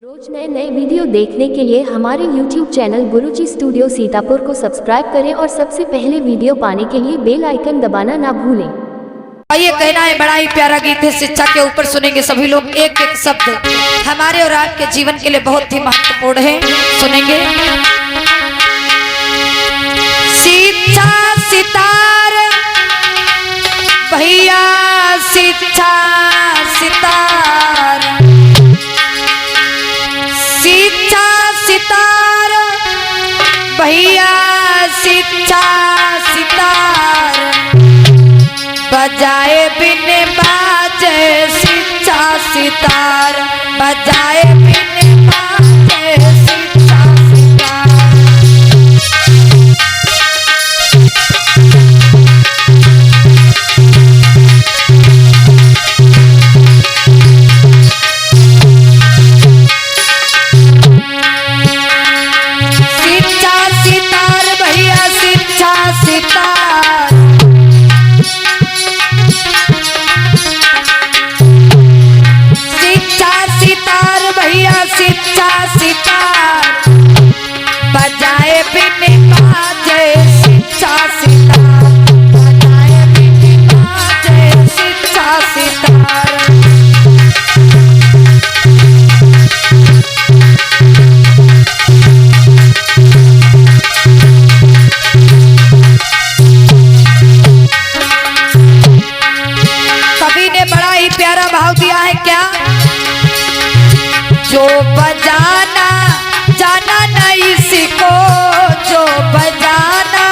रोज नए नए वीडियो देखने के लिए हमारे YouTube चैनल गुरुजी स्टूडियो सीतापुर को सब्सक्राइब करें और सबसे पहले वीडियो पाने के लिए बेल आइकन दबाना ना भूलें। ये कहना है बड़ा ही प्यारा गीत है। शिक्षा के ऊपर सुनेंगे सभी लोग। एक एक शब्द हमारे और आपके जीवन के लिए बहुत ही महत्वपूर्ण है। सुनेंगे। शिक्षा सितार भैया, शिक्षा सितार, शिक्षा सितार भैया, शिक्षा सितार, बजाए बिन बाजे शिक्षा सितार, बजाए बिन बाजे शिक्षा सितार। शिक्षा सितार भैया, शिक्षा सितार, शिक्षा सितार भैया, शिक्षा सितार, बजाए बिन बाजे शिक्षा सितार, बजाए बिन बाजे शिक्षा सितार। कवि ने बड़ा ही प्यारा भाव दिया है। क्या? जो बजाना जाना नहीं सीखो, जो बजाना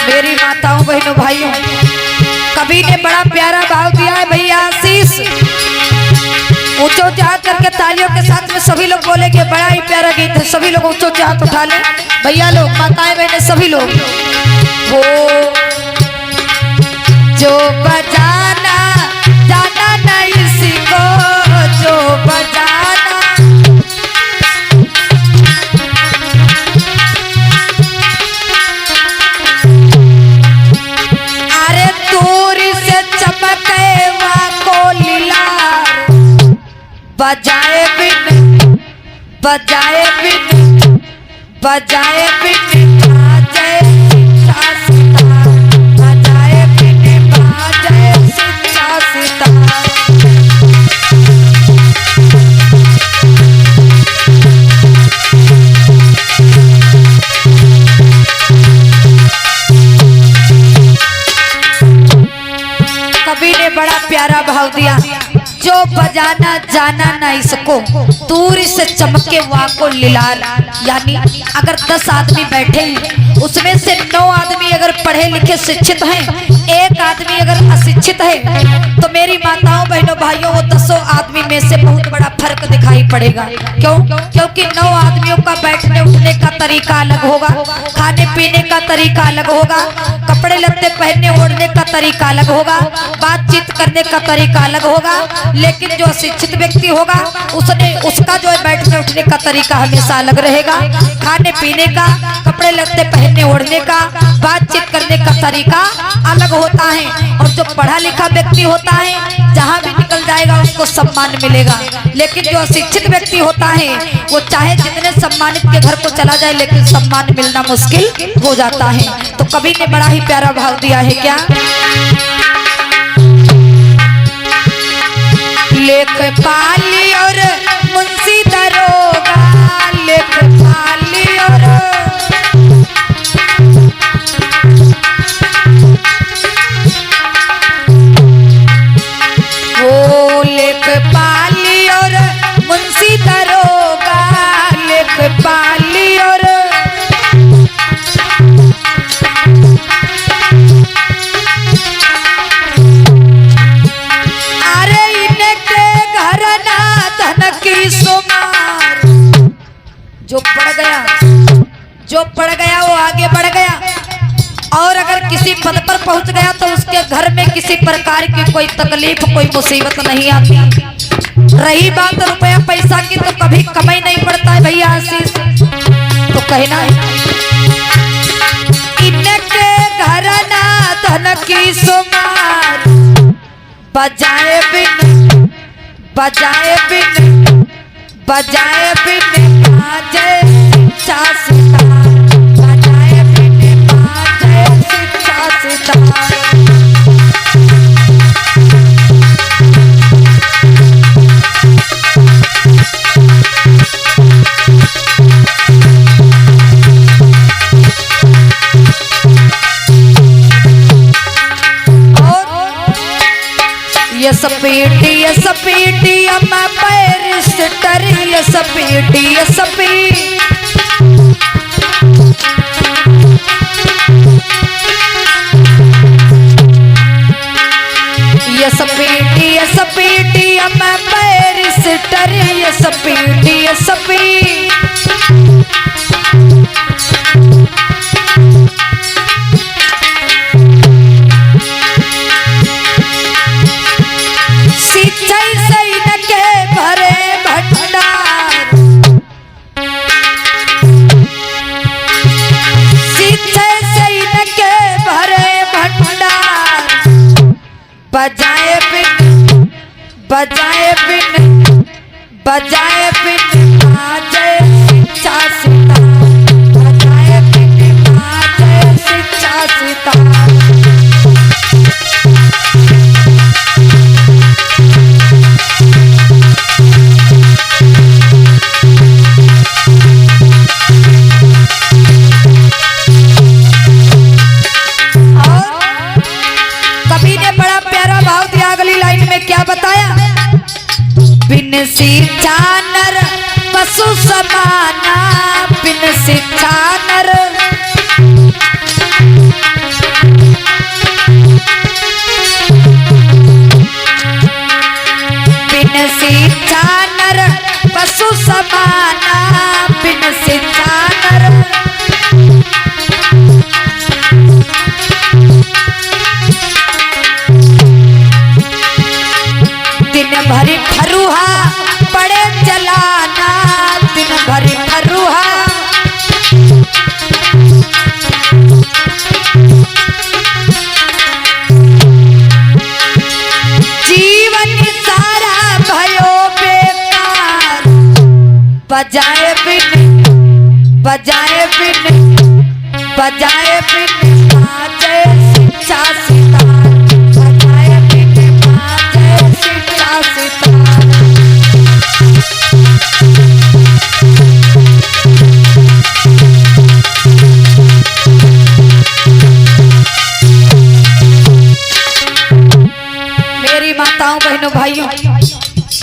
मेरी माताओं बहनों भाइयों, कवि ने बड़ा प्यारा भाव दिया है। भैया आशीष ऊंचे ऊंचे हाथ करके तालियों के साथ में सभी लोग बोलेंगे। बड़ा ही प्यारा गीत है। सभी लोग ऊंचे ऊंचे हाथ उठा लें। भैया लोग, माताएं बहनें, सभी लोग। वो जो बजाना जाना नहीं सीखो, जो बजाना अरे दूर से चमके को लीलार, बजाए बिन, बजाए बिन, बजाए बिन बाजे शिक्षा सितार, बजाए बिन बाजे शिक्षा सितार। कवि ने बड़ा प्यारा भाव दिया। जो बजाना जाना ना इसको, दूर से चमके वाको लिलार। यानी अगर 10 आदमी बैठे हैं, उसमें से 9 आदमी अगर पढ़े लिखे शिक्षित हैं, एक आदमी अगर अशिक्षित है, तो मेरी माताओं बहनों भाइयों, वो 10 आदमी में से बहुत बड़ा फर्क दिखाई पड़ेगा। क्यों? क्योंकि 9 आदमियों का बैठने उठने का तरीका अलग होगा, खाने पीने का तरीका अलग होगा, कपड़े लत्ते पहनने ओढ़ने का तरीका अलग होगा, बातचीत करने का तरीका अलग होगा। लेकिन जो शिक्षित व्यक्ति होगा, उसका जो है बैठने उठने का तरीका हमेशा अलग रहेगा, खाने पीने का, कपड़े लत्ते पहनने ओढ़ने का, बातचीत करने का तरीका अलग होता है। और जो पढ़ा लिखा व्यक्ति होता है, जहाँ भी निकल जाएगा उसको सम्मान मिलेगा। लेकिन जो अशिक्षित व्यक्ति होता है, वो चाहे जितने सम्मानित के घर को चला जाए, लेकिन सम्मान मिलना मुश्किल हो जाता है। तो कवि ने बड़ा ही प्यारा भाव दिया है। क्या? लेखपाली और मुंशी दरोगा, लेखपाली और वो लेखपाली और मुंशी दरोगा, लेखपाली और जो पढ़ गया वो आगे बढ़ गया, और अगर किसी पद पर पहुंच गया तो उसके घर में किसी प्रकार की कोई तकलीफ, कोई मुसीबत नहीं आती। रही बात रुपया पैसा की, तो कभी कमाई नहीं पड़ता है भैया आशीष। तो कहना है इनके घर ना धन की सुमार बजाए बिन बाजे बाजे शिक्षा सितार बजाए बिन बाजे शिक्षा सितार। यस पीटी अम्मा बैरिस्टर यस पीटी अम्मा बैरिस्टर यस पीटी बजाए बिन बाजे शिक्षा सितार बजाए बिन बाजे शिक्षा सितार। और कवि ने बड़ा प्यारा भाव दिया अगली लाइन में क्या बताया। बिन शिक्षा नर पशु समाना बिन शिक्षा नर बिन शिक्षा नर पशु समाना बिन शिक्षा नर दिन भरी फरुहा पड़े चलाना दिन भरी फरुहा जीवन सारा भयो बेकार बजाए बिन बाजे बाजे शिक्षा सितार बजाए बिन बाजे शिक्षा सितार। मेरी माताओं बहनों भाइयों,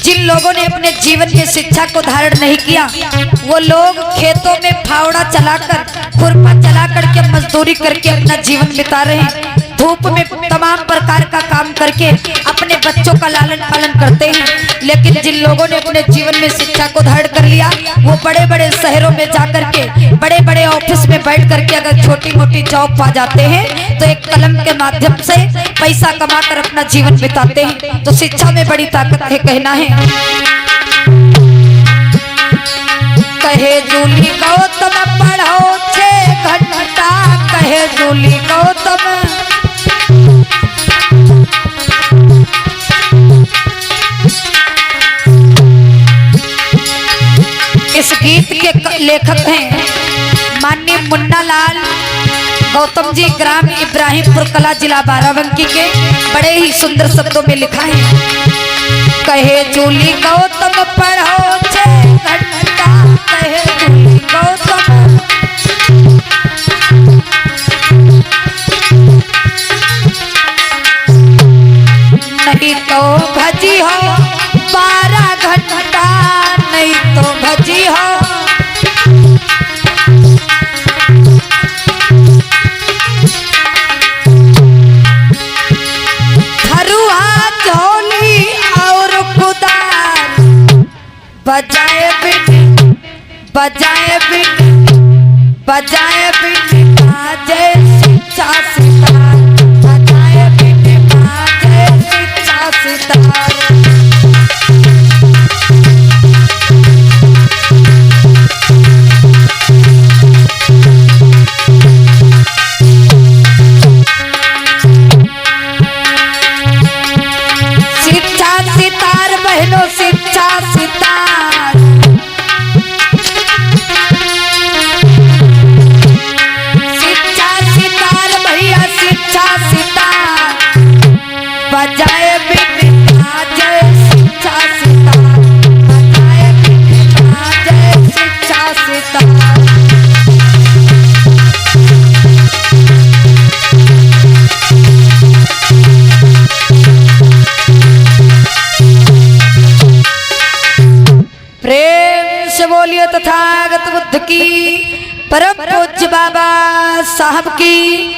जिन लोगों ने अपने जीवन में शिक्षा को धारण नहीं किया वो लोग खेतों में फावड़ा चलाकर खुरपा चला करके मजदूरी करके अपना जीवन बिता रहे हैं। धूप में तमाम प्रकार का काम करके अपने बच्चों का लालन पालन करते हैं। लेकिन जिन लोगों ने अपने जीवन में शिक्षा को धारण कर लिया वो बड़े बड़े शहरों में जाकर के बड़े बड़े ऑफिस में बैठ करके अगर छोटी मोटी जॉब पा जाते हैं तो एक कलम के माध्यम से पैसा कमाकर अपना जीवन बिताते हैं। तो शिक्षा में बड़ी ताकत है। कहना है कहे जूली गौतम पढ़ो 6 घंटा कहे जूली गौतम इस गीत के लेखक हैं माननीय मुन्ना लाल गौतम जी, ग्राम इब्राहिमपुर कला, जिला बाराबंकी के। बड़े ही सुंदर शब्दों में लिखा है कहे जूली गौतम पढ़ो 6 घंटा कहे जूली गौतम नहीं तो भजी हो 12 घंटा नहीं तो भजी हो फरुहा झोली और कुदार बजाए बिन बाजे बाजे शिक्षा सितार बजाए बिन बाजे शिक्षा सितार। बोलिए तथागत बुद्ध की, परम पूज्य बाबा साहब की।